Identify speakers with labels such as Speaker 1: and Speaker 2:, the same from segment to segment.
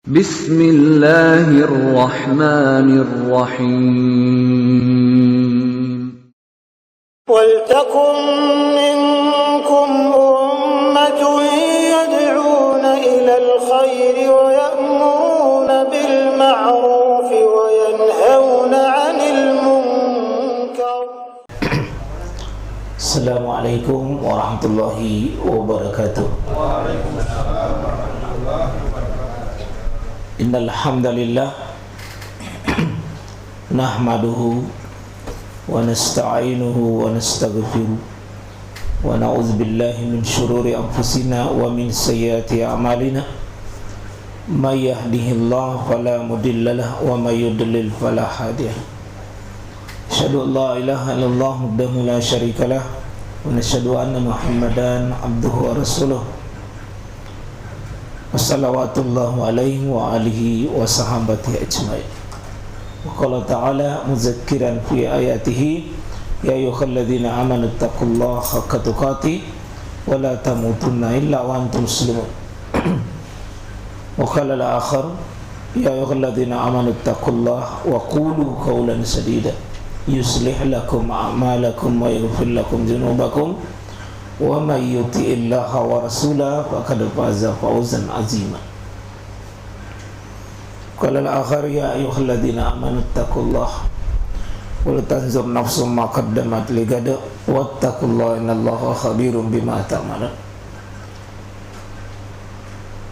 Speaker 1: Bismillahirrahmanirrahim.
Speaker 2: وَلْتَكُنْ مِنْكُمْ أُمَّةٌ يَدْعُونَ إِلَى الْخَيْرِ وَيَأْمُرُونَ بِالْمَعْرُوفِ وَيَنْهَوْنَ عَنِ الْمُنْكَرِ.
Speaker 3: Assalamualaikum warahmatullahi wabarakatuh. Innal hamdalillah nahmaduhu wa nasta'inuhu wa nastaghfiruh wa na'udzu billahi min shururi anfusina wa min sayyiati a'malina may yahdihillahu fala mudilla lahu wa may yudlil fala hadiya lahu. Asyhadu an la ilaha illallah wahdahu la syarika lah wa nasyhadu anna Muhammadan abduhu wa rasuluh. Wassalawatullahu alaihi wa alihi wa sahabatihi ajma'in. Wa qala ta'ala muzakkiran fi ayatihi ya ayyuhalladzina amanu taqullaha haqqa tuqatih wa la tamutunna illa wa antum muslimun. Wa qala al-akhar ya ayyuhalladzina amanu taqullaha wa qulu qawlan sadida yuslih lakum a'malakum wa yaghfir lakum dhunubakum wa may yuti'illaha wa rasulahu faqad faza fawzan 'azima. Qala al-akhar ya ayyuhalladzina amanu taqullaha wa la tanzur nafsum ma qaddamat ligad wattaqullaha innallaha khabirum bima ta'malun.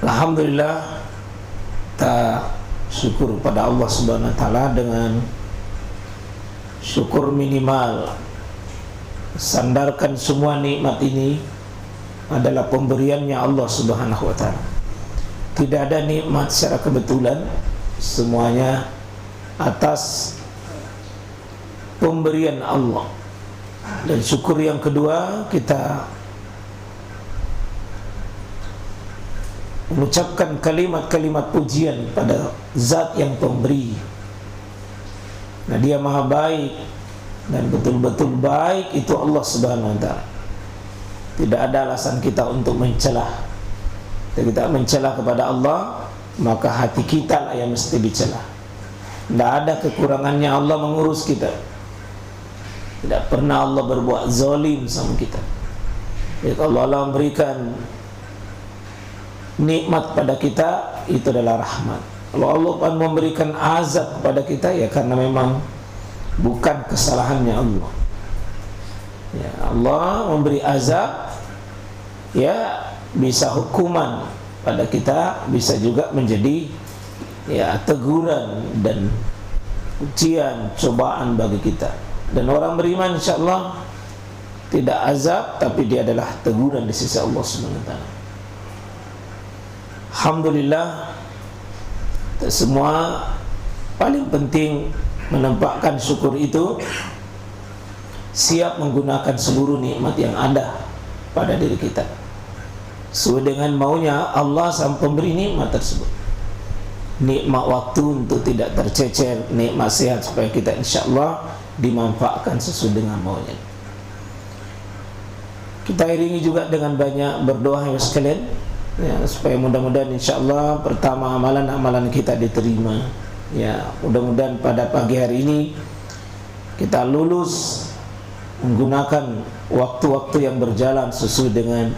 Speaker 3: Alhamdulillah, kita syukur pada Allah Subhanahu wa taala dengan syukur minimal. Sandarkan semua nikmat ini adalah pemberiannya Allah Subhanahu wa taala. Tidak ada nikmat secara kebetulan, semuanya atas pemberian Allah. Dan syukur yang kedua, kita mengucapkan kalimat-kalimat pujian pada zat yang pemberi. Nah, dia maha baik, dan betul-betul baik itu Allah Subhanahu wa taala. Tidak ada alasan kita untuk mencelah. Jika kita mencelah kepada Allah, maka hati kita lah yang mesti dicelah. Tidak ada kekurangannya Allah mengurus kita. Tidak pernah Allah berbuat zalim sama kita. Jadi kalau Allah memberikan nikmat pada kita, itu adalah rahmat. Kalau Allah memberikan azab kepada kita, ya karena memang bukan kesalahannya Allah. Ya, Allah memberi azab, ya bisa hukuman pada kita, bisa juga menjadi ya teguran dan ujian, cobaan bagi kita. Dan orang beriman insyaallah tidak azab, tapi dia adalah teguran di sisi Allah Subhanahu wa taala. Alhamdulillah, semua paling penting menampakkan syukur itu, siap menggunakan seluruh nikmat yang ada pada diri kita sesuai dengan maunya Allah sang pemberi nikmat tersebut. Nikmat waktu untuk tidak tercecer, nikmat sehat supaya kita insyaallah dimanfaatkan sesuai dengan maunya. Kita iringi juga dengan banyak berdoa ya sekalian, ya, supaya mudah-mudahan insyaallah pertama amalan-amalan kita diterima. Ya, mudah-mudahan pada pagi hari ini kita lulus menggunakan waktu-waktu yang berjalan sesuai dengan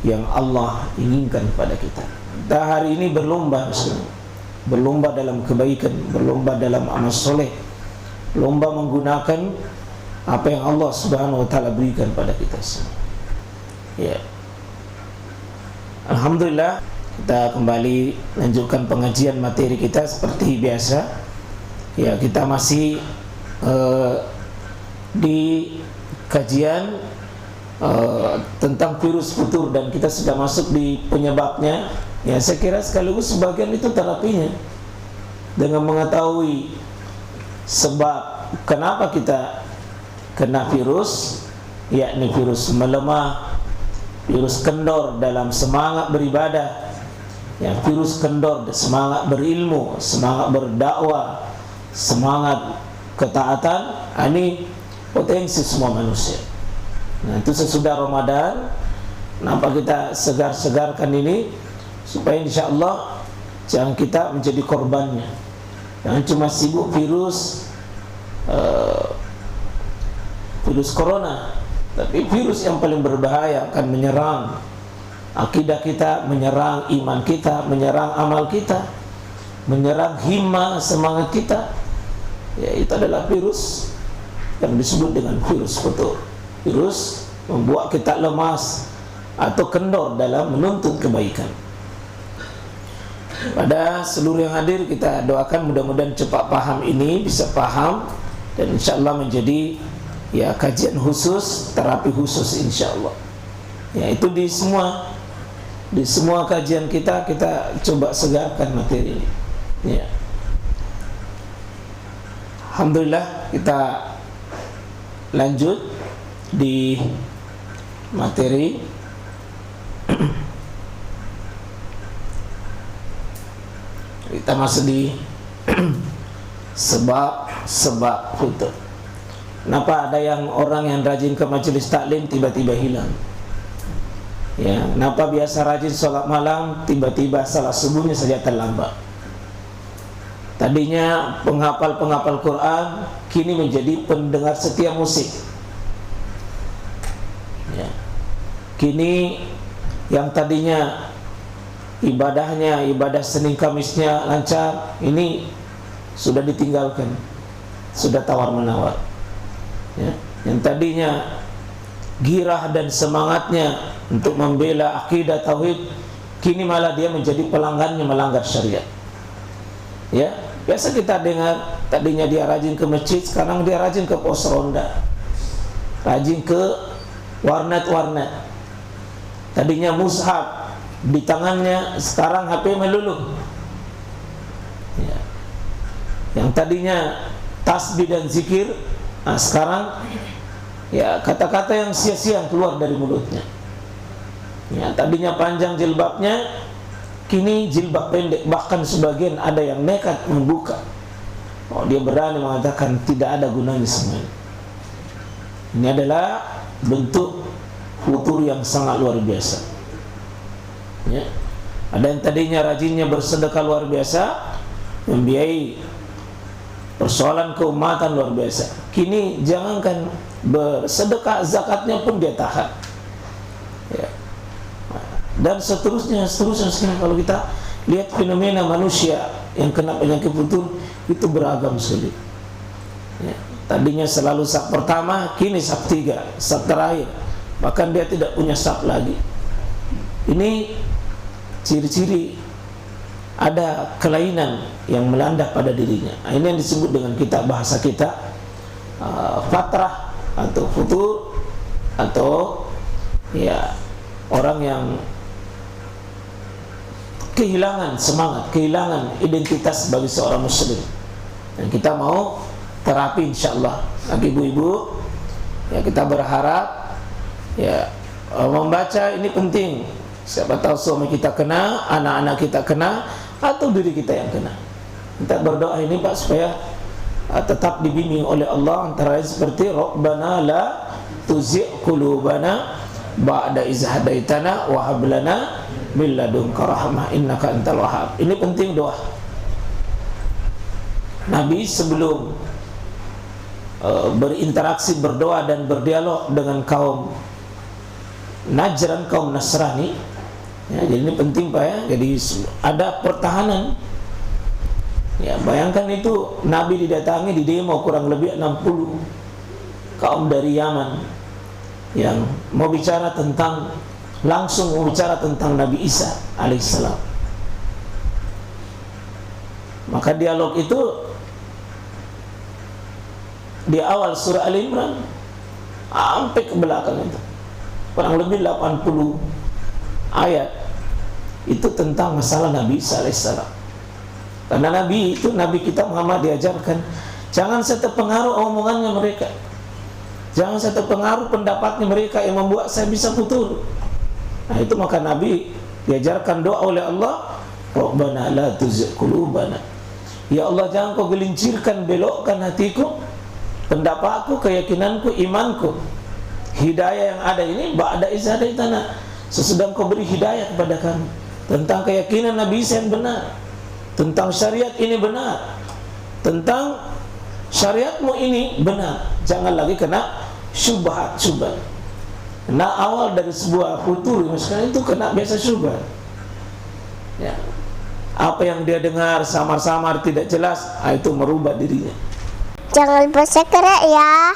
Speaker 3: yang Allah inginkan pada kita. Kita hari ini berlomba dalam kebaikan, berlomba dalam amal soleh, lomba menggunakan apa yang Allah Subhanahu wa taala berikan pada kita semua. Ya. Alhamdulillah, kita kembali lanjutkan pengajian materi kita seperti biasa. Ya, kita masih di kajian tentang virus futur, dan kita sudah masuk di penyebabnya. Ya, saya kira sekaligus sebagian itu terapinya dengan mengetahui sebab kenapa kita kena virus, yakni virus melemah, virus kendor dalam semangat beribadah, ya, virus kendor semangat berilmu, semangat berdakwah, semangat ketaatan. Ini potensi semua manusia. Nah, itu sesudah Ramadan, nampak kita segar-segarkan ini supaya insyaallah Jangan kita menjadi korbannya. Jangan cuma sibuk virus corona, tapi virus yang paling berbahaya akan menyerang akidah kita, menyerang iman kita, menyerang amal kita, menyerang himma semangat kita. Ya, itu adalah virus yang disebut dengan virus futur. Virus membuat kita lemas atau kendor dalam menuntut kebaikan. Pada seluruh yang hadir, kita doakan mudah-mudahan cepat paham ini, bisa paham, dan insyaAllah menjadi ya kajian khusus, terapi khusus insyaAllah. Ya, itu di semua kajian kita coba segarkan materi ini. Ya. Alhamdulillah, kita lanjut di materi. Kita masih di sebab futur. Kenapa ada orang yang rajin ke majelis taklim tiba-tiba hilang? Ya, kenapa biasa rajin sholat malam tiba-tiba salat subuhnya saja terlambat? Tadinya penghafal Quran, kini menjadi pendengar setia musik. Ya. Kini yang tadinya ibadah Senin Kamisnya lancar, ini sudah ditinggalkan, sudah tawar-menawar. Ya. Yang tadinya girah dan semangatnya untuk membela akidah tauhid, kini malah dia menjadi pelanggannya melanggar syariat. Ya, biasa kita dengar tadinya dia rajin ke masjid, sekarang dia rajin ke pos ronda, rajin ke warnet. Tadinya mushaf di tangannya, sekarang HP melulu. Ya. Yang tadinya tasbih dan zikir, sekarang ya kata-kata yang sia-sia keluar dari mulutnya. Ya, tadinya panjang jilbabnya, kini jilbab pendek, bahkan sebagian ada yang nekat membuka. Oh, dia berani mengatakan tidak ada gunanya semuanya. Ini adalah bentuk futur yang sangat luar biasa. Ya. Ada yang tadinya rajinnya bersedekah luar biasa, membiayai persoalan keumatan luar biasa, kini jangankan bersedekah, zakatnya pun dia tahan. Ya. Dan seterusnya. Sekarang kalau kita lihat fenomena manusia yang kena penyakit futur itu beragam sekali. Ya. Tadinya selalu saf pertama, kini saf 3, saf terakhir, bahkan dia tidak punya saf lagi. Ini ciri-ciri ada kelainan yang melanda pada dirinya. Ini yang disebut dengan bahasa kita fatrah atau futur, atau ya orang yang kehilangan semangat, kehilangan identitas sebagai seorang muslim. Dan kita mau terapi insyaallah. Bagi ibu-ibu, ya kita berharap ya membaca ini penting. Siapa tahu suami kita kena, anak-anak kita kena, atau diri kita yang kena. Kita berdoa ini Pak supaya tetap dibimbing oleh Allah, antara lain seperti Rabbana la tuzigh qulubana ba'da idh hadaitana wa hab lana min ladunka rahmah innaka antal wahhab. Ini penting doa. Nabi sebelum berinteraksi, berdoa dan berdialog dengan kaum Najran, kaum Nasrani, ya, jadi ini penting Pak ya. Jadi ada pertahanan. Ya, bayangkan itu Nabi didatangi di demo kurang lebih 60 kaum dari Yaman yang mau bicara tentang, langsung mau bicara tentang Nabi Isa alaihissalam. Maka dialog itu di awal surah Al-Imran sampai ke belakang itu kurang lebih 80 ayat itu tentang masalah Nabi Isa alaihissalam. Karena Nabi itu, Nabi kita Muhammad diajarkan jangan saya terpengaruh omongannya mereka, jangan saya terpengaruh pendapatnya mereka yang membuat saya bisa futur. Nah itu maka Nabi diajarkan doa oleh Allah, Rabbana la tuzigh qulubana, ya Allah jangan kau gelincirkan, belokkan hatiku, pendapatku, keyakinanku, imanku. Hidayah yang ada ini ba'da idh hadaitana, sesudah kau beri hidayah kepada kami tentang keyakinan Nabi Isa yang benar. tentang syariat ini benar, tentang syariatmu ini benar. Jangan lagi kena syubhat. Nah, awal dari sebuah futur misalnya itu kena biasa syubhat. Ya. Apa yang dia dengar samar-samar tidak jelas, itu merubah dirinya.
Speaker 1: Jangan lupa subscribe ya.